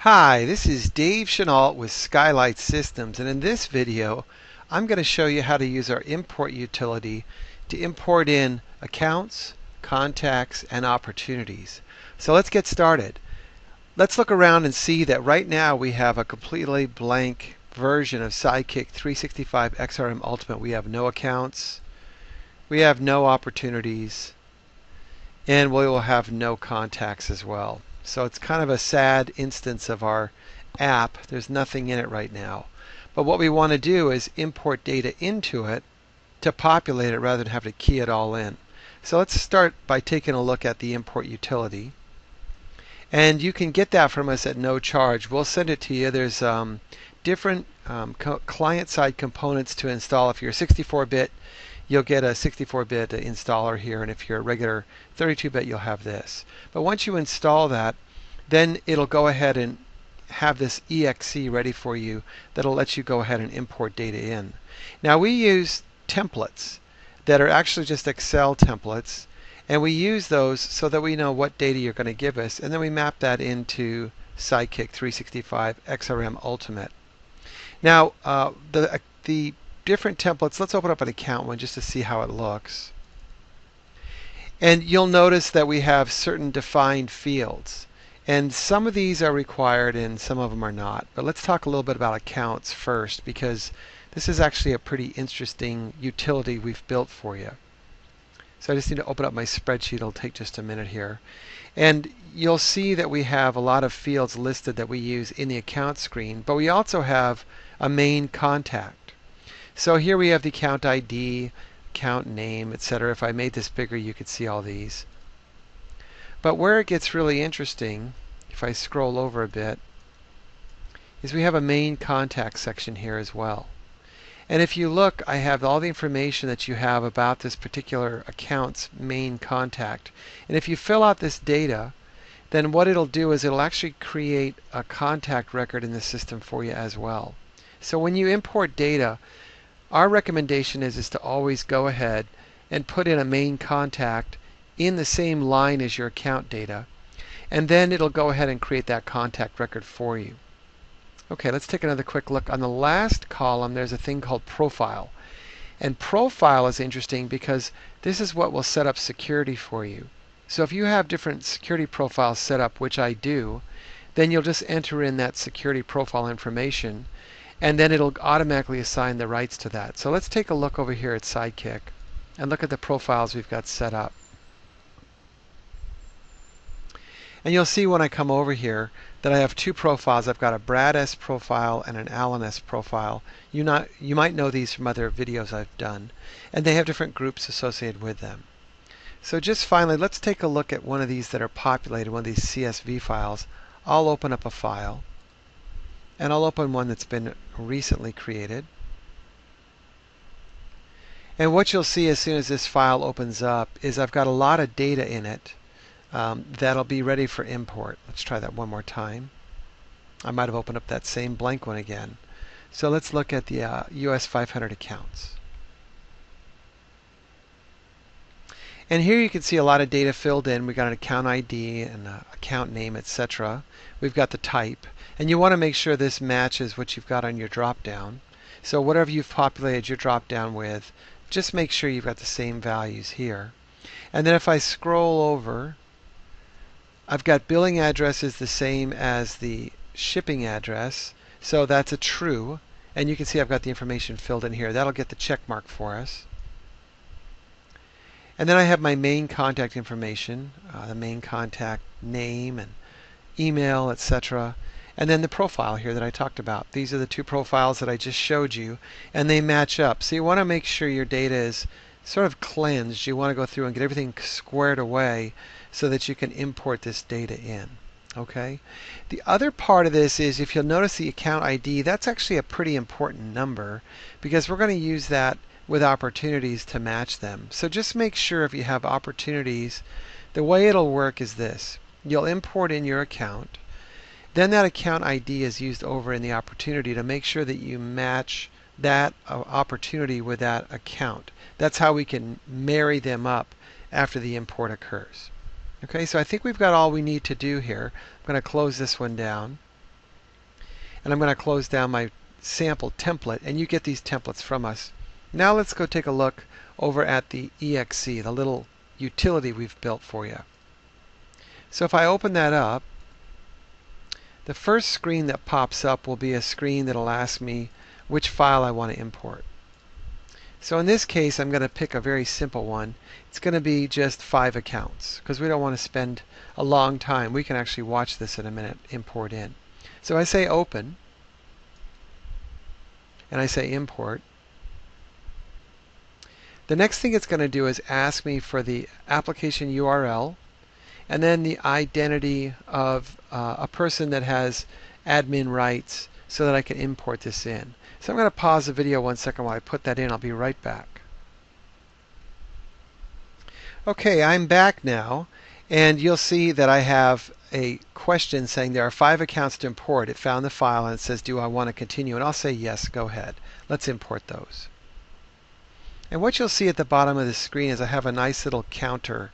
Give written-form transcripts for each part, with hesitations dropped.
Hi, this is Dave Chenault with Skylight Systems, and in this video I'm going to show you how to use our import utility to import in accounts, contacts, and opportunities. So let's get started. Let's look around and see that right now we have a completely blank version of SideKick365 xRM Ultimate. We have no accounts, we have no opportunities, and we will have no contacts as well. So it's kind of a sad instance of our app. There's nothing in it right now. But what we want to do is import data into it to populate it rather than have to key it all in. So let's start by taking a look at the import utility. And you can get that from us at no charge. We'll send it to you. There's different client-side components to install. If you're 64-bit, you'll get a 64-bit installer here, and if you're a regular 32-bit, you'll have this. But once you install that, then it'll go ahead and have this exe ready for you that'll let you go ahead and import data in. Now we use templates that are actually just Excel templates, and we use those so that we know what data you're going to give us, and then we map that into SideKick365 xRM Ultimate. Now the different templates, let's open up an account one just to see how it looks. And you'll notice that we have certain defined fields. And some of these are required and some of them are not. But let's talk a little bit about accounts first, because this is actually a pretty interesting utility we've built for you. So I just need to open up my spreadsheet. It'll take just a minute here. And you'll see that we have a lot of fields listed that we use in the account screen, but we also have a main contact. So here we have the account ID, account name, etc. If I made this bigger, you could see all these. But where it gets really interesting, if I scroll over a bit, is we have a main contact section here as well. And if you look, I have all the information that you have about this particular account's main contact. And if you fill out this data, then what it'll do is it'll actually create a contact record in the system for you as well. So when you import data, our recommendation is to always go ahead and put in a main contact in the same line as your account data, and then it'll go ahead and create that contact record for you. Okay, let's take another quick look. On the last column, there's a thing called profile. And profile is interesting because this is what will set up security for you. So if you have different security profiles set up, which I do, then you'll just enter in that security profile information, and then it'll automatically assign the rights to that. So let's take a look over here at SideKick and look at the profiles we've got set up. And you'll see when I come over here that I have two profiles. I've got a Brad S profile and an Alan S profile. You might know these from other videos I've done. And they have different groups associated with them. So just finally, let's take a look at one of these that are populated, one of these CSV files. I'll open up a file. And I'll open one that's been recently created. And what you'll see as soon as this file opens up is I've got a lot of data in it that'll be ready for import. Let's try that one more time. I might have opened up that same blank one again. So let's look at the US 500 accounts. And here you can see a lot of data filled in. We've got an account ID and an account name, etc. We've got the type. And you want to make sure this matches what you've got on your drop-down. So whatever you've populated your drop-down with, just make sure you've got the same values here. And then if I scroll over, I've got billing address is the same as the shipping address. So that's a true. And you can see I've got the information filled in here. That'll get the check mark for us. And then I have my main contact information, the main contact name and email, etc. And then the profile here that I talked about. These are the two profiles that I just showed you, and they match up. So you want to make sure your data is sort of cleansed. You want to go through and get everything squared away so that you can import this data in. Okay? The other part of this is, if you'll notice the account ID, that's actually a pretty important number because we're going to use that with opportunities to match them. So just make sure if you have opportunities, the way it'll work is this. You'll import in your account. Then that account ID is used over in the opportunity to make sure that you match that opportunity with that account. That's how we can marry them up after the import occurs. Okay, so I think we've got all we need to do here. I'm going to close this one down. And I'm going to close down my sample template, and you get these templates from us. Now let's go take a look over at the exe, the little utility we've built for you. So if I open that up, the first screen that pops up will be a screen that'll ask me which file I want to import. So in this case, I'm going to pick a very simple one. It's going to be just 5 accounts because we don't want to spend a long time. We can actually watch this in a minute, import in. So I say open, and I say import. The next thing it's going to do is ask me for the application URL and then the identity of a person that has admin rights so that I can import this in. So I'm going to pause the video 1 second while I put that in. I'll be right back. Okay, I'm back now, and you'll see that I have a question saying there are 5 accounts to import. It found the file and it says, do I want to continue? And I'll say yes, go ahead. Let's import those. And what you'll see at the bottom of the screen is I have a nice little counter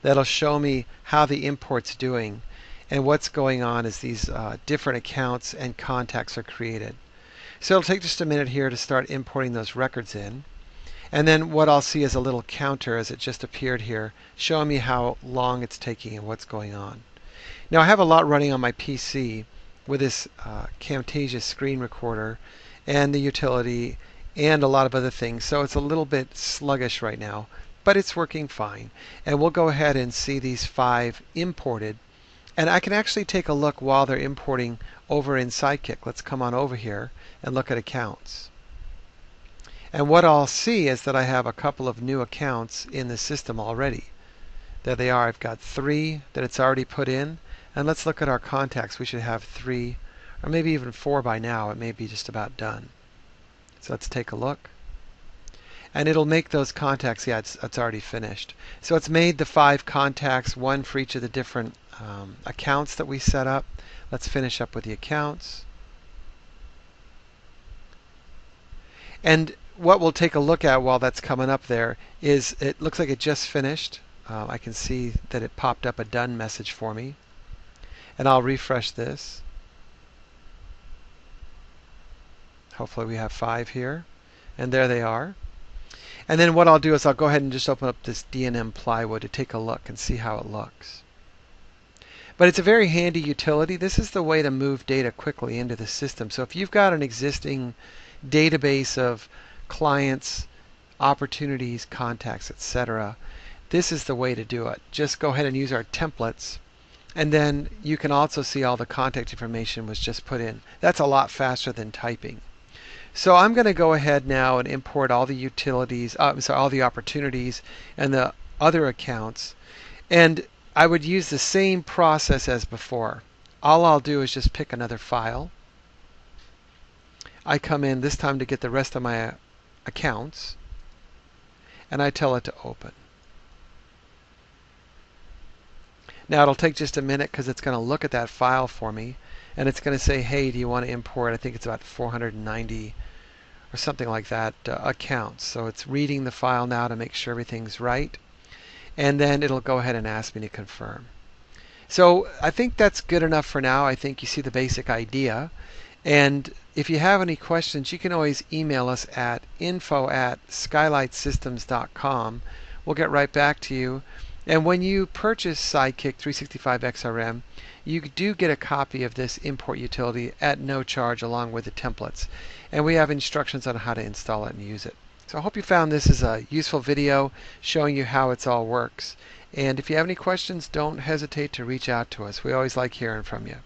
that'll show me how the import's doing. And what's going on is these different accounts and contacts are created. So it'll take just a minute here to start importing those records in. And then what I'll see is a little counter as it just appeared here, showing me how long it's taking and what's going on. Now I have a lot running on my PC with this Camtasia screen recorder and the utility and a lot of other things. So it's a little bit sluggish right now, but it's working fine. And we'll go ahead and see these 5 imported. And I can actually take a look while they're importing over in SideKick. Let's come on over here and look at accounts. And what I'll see is that I have a couple of new accounts in the system already. There they are. I've got 3 that it's already put in. And let's look at our contacts. We should have 3 or maybe even 4 by now. It may be just about done. So let's take a look. And it'll make those contacts. Yeah, it's already finished. So it's made the 5 contacts, 1 for each of the different accounts that we set up. Let's finish up with the accounts. And what we'll take a look at while that's coming up there is it looks like it just finished. I can see that it popped up a done message for me. And I'll refresh this. Hopefully we have 5 here. And there they are. And then what I'll do is I'll go ahead and just open up this D&M plywood to take a look and see how it looks. But it's a very handy utility. This is the way to move data quickly into the system. So if you've got an existing database of clients, opportunities, contacts, etc., this is the way to do it. Just go ahead and use our templates. And then you can also see all the contact information was just put in. That's a lot faster than typing. So I'm going to go ahead now and import all the utilities, all the opportunities and the other accounts. And I would use the same process as before. All I'll do is just pick another file. I come in this time to get the rest of my accounts, and I tell it to open. Now it'll take just a minute because it's going to look at that file for me, and it's going to say, hey, do you want to import? I think it's about 490 or something like that accounts. So it's reading the file now to make sure everything's right. And then it'll go ahead and ask me to confirm. So I think that's good enough for now. I think you see the basic idea. And if you have any questions, you can always email us at info@skylightsystems.com. We'll get right back to you. And when you purchase SideKick365 xRM, you do get a copy of this import utility at no charge along with the templates. And we have instructions on how to install it and use it. So I hope you found this as a useful video showing you how it all works. And if you have any questions, don't hesitate to reach out to us. We always like hearing from you.